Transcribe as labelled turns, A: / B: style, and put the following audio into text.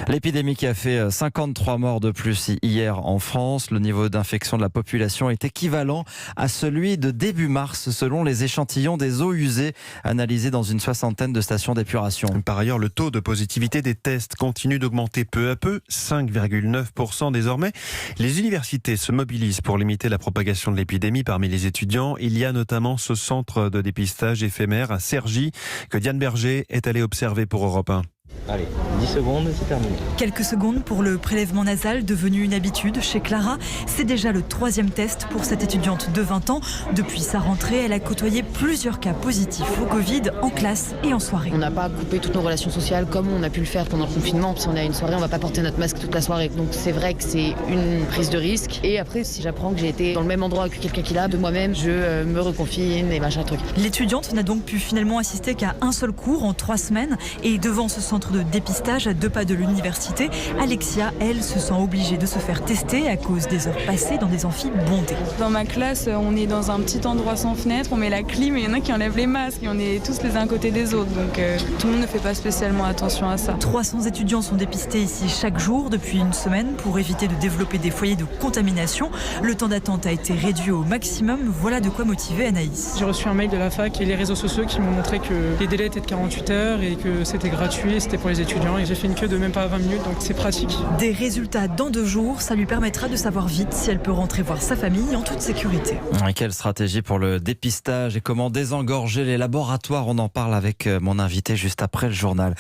A: L'épidémie qui a fait 53 morts de plus hier en France. Le niveau d'infection de la population est équivalent à celui de début mars selon les échantillons des eaux usées analysés dans une soixantaine de stations d'épuration.
B: Par ailleurs, le taux de positivité des tests continue d'augmenter peu à peu, 5,9% désormais. Les universités se mobilisent pour limiter la propagation de l'épidémie parmi les étudiants. Il y a notamment ce centre de dépistage éphémère à Cergy que Diane Berger est allée observer pour Europe 1.
C: Allez, 10 secondes, c'est terminé.
D: Quelques secondes pour le prélèvement nasal, devenu une habitude chez Clara. C'est déjà le 3e test pour cette étudiante de 20 ans. Depuis sa rentrée, elle a côtoyé plusieurs cas positifs au Covid en classe et en soirée.
E: On n'a pas coupé toutes nos relations sociales comme on a pu le faire pendant le confinement. Si on est à une soirée, on ne va pas porter notre masque toute la soirée. Donc c'est vrai que c'est une prise de risque. Et après, si j'apprends que j'ai été dans le même endroit que quelqu'un qui l'a, de moi-même, je me reconfine et machin truc.
D: L'étudiante n'a donc pu finalement assister qu'à un seul cours en 3 semaines. Et devant ce centre de dépistage à 2 pas de l'université, Alexia, elle, se sent obligée de se faire tester à cause des heures passées dans des amphis bondés.
F: Dans ma classe, on est dans un petit endroit sans fenêtre, on met la clim et il y en a qui enlèvent les masques et on est tous les uns à côté des autres. Donc tout le monde ne fait pas spécialement attention à ça.
D: 300 étudiants sont dépistés ici chaque jour depuis une semaine pour éviter de développer des foyers de contamination. Le temps d'attente a été réduit au maximum. Voilà de quoi motiver Anaïs.
G: J'ai reçu un mail de la fac et les réseaux sociaux qui m'ont montré que les délais étaient de 48 heures et que c'était gratuit et c'était pour les étudiants. Et j'ai fait une queue de même pas 20 minutes, donc c'est pratique.
D: Des résultats dans 2 jours, ça lui permettra de savoir vite si elle peut rentrer voir sa famille en toute sécurité.
A: Et quelle stratégie pour le dépistage et comment désengorger les laboratoires? On en parle avec mon invité juste après le journal.